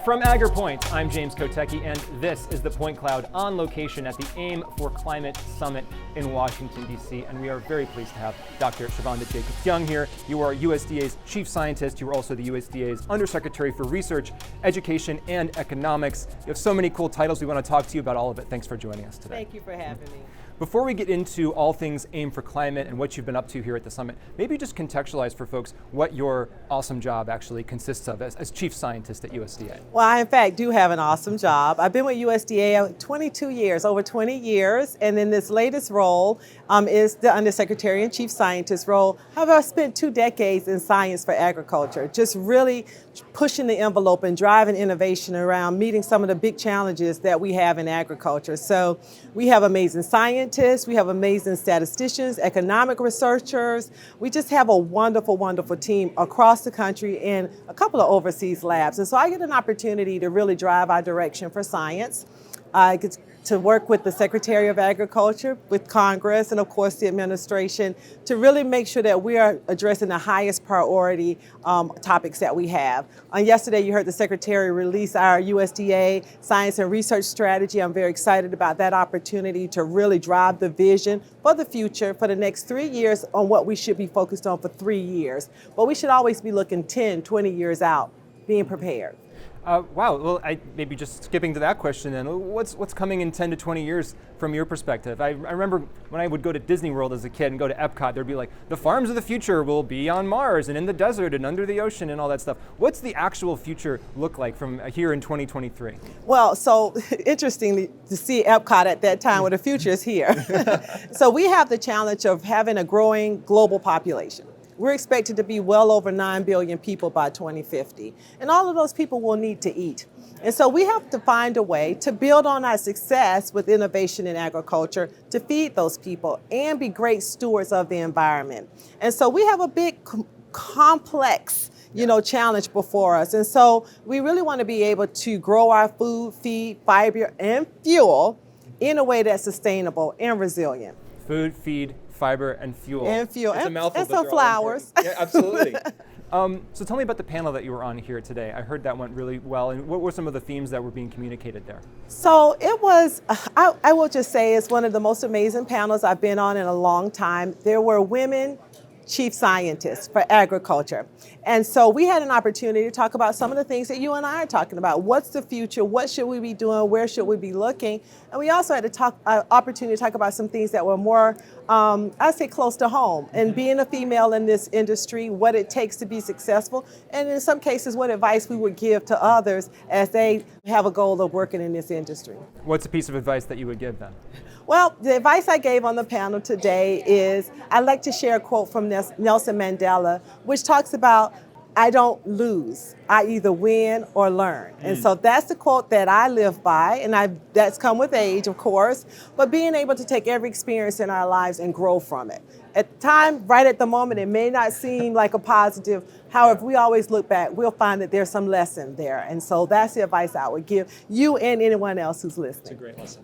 From Agerpoint, I'm James Kotecki, and this is the Point Cloud on location at the AIM for Climate Summit in Washington, D.C. And we are very pleased to have Dr. Chavonda Jacobs-Young here. You are USDA's Chief Scientist. You are also the USDA's Undersecretary for Research, Education, and Economics. You have so many cool titles. We want to talk to you about all of it. Thanks for joining us today. Thank you for having me. Before we get into all things AIM for Climate and what you've been up to here at the summit, maybe just contextualize for folks what your awesome job actually consists of as Chief Scientist at USDA. Well, I in fact do have an awesome job. I've been with USDA 22 years, over 20 years, and in this latest role is the Undersecretary and Chief Scientist role. However, I spent 2 decades in science for agriculture, just really pushing the envelope and driving innovation around meeting some of the big challenges that we have in agriculture. So we have amazing scientists, we have amazing statisticians, economic researchers. We just have a wonderful, wonderful team across the country and a couple of overseas labs. And so I get an opportunity to really drive our direction for science. I get to work with the Secretary of Agriculture, with Congress, and of course the administration to really make sure that we are addressing the highest priority topics that we have. Yesterday you heard the Secretary release our USDA Science and Research Strategy. I'm very excited about that opportunity to really drive the vision for the future for the next 3 years on what we should be focused on for 3 years. But we should always be looking 10, 20 years out, being prepared. Wow, well, maybe just skipping to that question then, what's coming in 10 to 20 years from your perspective? I remember when I would go to Disney World as a kid and go to Epcot, there'd be like, the farms of the future will be on Mars and in the desert and under the ocean and all that stuff. What's the actual future look like from here in 2023? Well, so interestingly to see Epcot at that time where the future is here. So we have the challenge of having a growing global population. We're expected to be well over 9 billion people by 2050. And all of those people will need to eat. And so we have to find a way to build on our success with innovation in agriculture to feed those people and be great stewards of the environment. And so we have a big complex challenge before us. And so we really want to be able to grow our food, feed, fiber, and fuel in a way that's sustainable and resilient. Food, feed, fiber, and fuel. And fuel. It's a mouthful, and some flowers. Yeah, absolutely. So tell me about the panel that you were on here today. I heard that went really well. And what were some of the themes that were being communicated there? So it was, I will just say, it's one of the most amazing panels I've been on in a long time. There were women chief scientists for agriculture. And so we had an opportunity to talk about some of the things that you and I are talking about. What's the future? What should we be doing? Where should we be looking? And we also had an opportunity to talk about some things that were more, I'd say, close to home. And being a female in this industry, what it takes to be successful, and in some cases, what advice we would give to others as they have a goal of working in this industry. What's a piece of advice that you would give them? Well, the advice I gave on the panel today is, I'd like to share a quote from Nelson Mandela, which talks about, I don't lose, I either win or learn. And so that's the quote that I live by, and that's come with age, of course, but being able to take every experience in our lives and grow from it. At the time, right at the moment, it may not seem like a positive. However, if we always look back, we'll find that there's some lesson there. And so that's the advice I would give you and anyone else who's listening. It's a great lesson.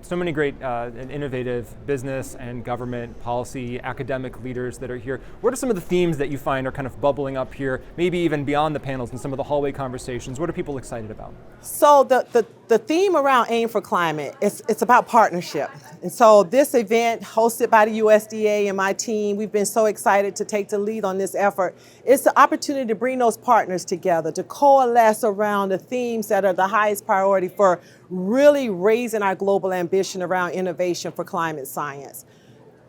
So many great and innovative business and government policy, academic leaders that are here. What are some of the themes that you find are kind of bubbling up here, maybe even beyond the panels and some of the hallway conversations? What are people excited about? So the theme around AIM for Climate, it's about partnership. And so this event hosted by the USDA and my team, we've been so excited to take the lead on this effort. It's the opportunity to bring those partners together, to coalesce around the themes that are the highest priority for really raising our global ambition around innovation for climate science.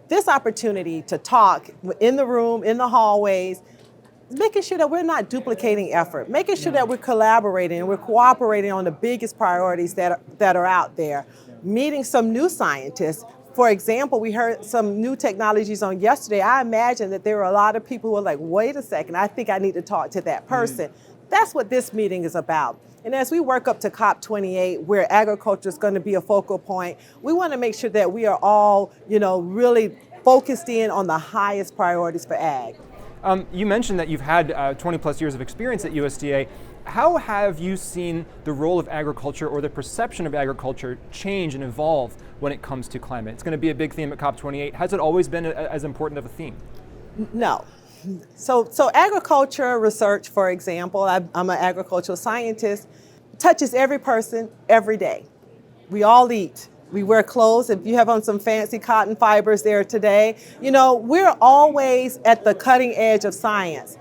This opportunity to talk in the room, in the hallways, making sure that we're not duplicating effort, making sure that we're collaborating and we're cooperating on the biggest priorities that are out there, meeting some new scientists. For example, we heard some new technologies on yesterday. I imagine that there were a lot of people who were like, wait a second, I think I need to talk to that person. That's what this meeting is about. And as we work up to COP28, where agriculture is going to be a focal point, we want to make sure that we are all, really focused in on the highest priorities for ag. You mentioned that you've had 20 plus years of experience at USDA. How have you seen the role of agriculture or the perception of agriculture change and evolve when it comes to climate? It's going to be a big theme at COP28. Has it always been as important of a theme? No. So agriculture research, for example, I'm an agricultural scientist. touches every person every day. We all eat. We wear clothes. If you have on some fancy cotton fibers there today, you know, we're always at the cutting edge of science.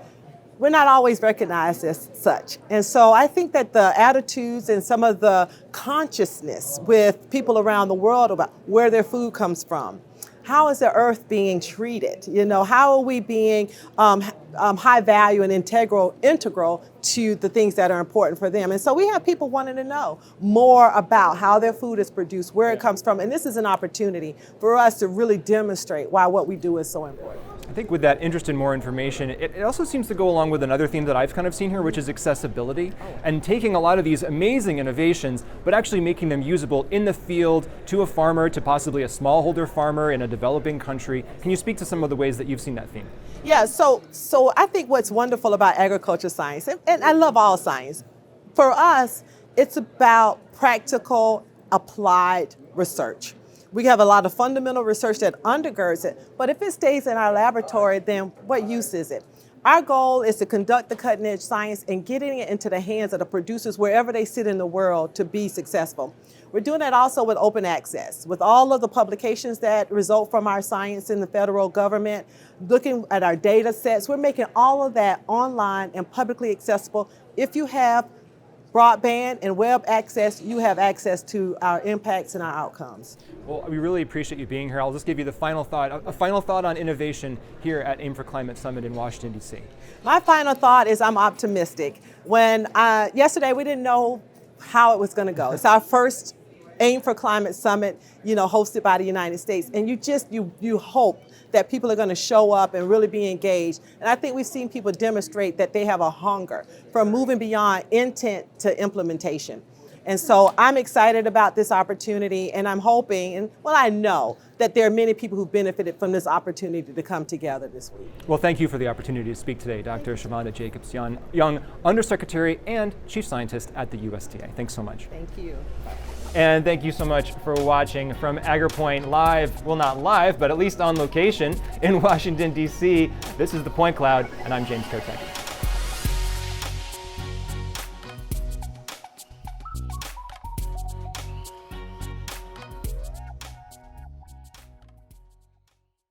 We're not always recognized as such. And so I think that the attitudes and some of the consciousness with people around the world about where their food comes from, how is the earth being treated? You know, how are we being high value and integral to the things that are important for them? And so we have people wanting to know more about how their food is produced, where it comes from. And this is an opportunity for us to really demonstrate why what we do is so important. I think with that interest in more information, it also seems to go along with another theme that I've kind of seen here, which is accessibility, and taking a lot of these amazing innovations, but actually making them usable in the field to a farmer, to possibly a smallholder farmer in a developing country. Can you speak to some of the ways that you've seen that theme? Yeah, so I think what's wonderful about agriculture science, and I love all science, for us, it's about practical, applied research. We have a lot of fundamental research that undergirds it, but if it stays in our laboratory, then what use is it? Our goal is to conduct the cutting edge science and getting it into the hands of the producers wherever they sit in the world to be successful. We're doing that also with open access, with all of the publications that result from our science in the federal government, looking at our data sets. We're making all of that online and publicly accessible. If you have broadband and web access, you have access to our impacts and our outcomes. Well, we really appreciate you being here. I'll just give you the final thought, a final thought on innovation here at Aim for Climate Summit in Washington, D.C. My final thought is I'm optimistic. When yesterday we didn't know how it was going to go. It's our first Aim for Climate Summit, you know, hosted by the United States, and you hope that people are going to show up and really be engaged. And I think we've seen people demonstrate that they have a hunger for moving beyond intent to implementation. And so I'm excited about this opportunity, and I'm hoping, and well, I know that there are many people who benefited from this opportunity to come together this week. Well, thank you for the opportunity to speak today, Dr. Chavonda Jacobs-Young, Undersecretary and Chief Scientist at the USDA. Thanks so much. Thank you. And thank you so much for watching from Agerpoint live, well, not live, but at least on location in Washington, D.C. This is The Point Cloud, and I'm James Kotek.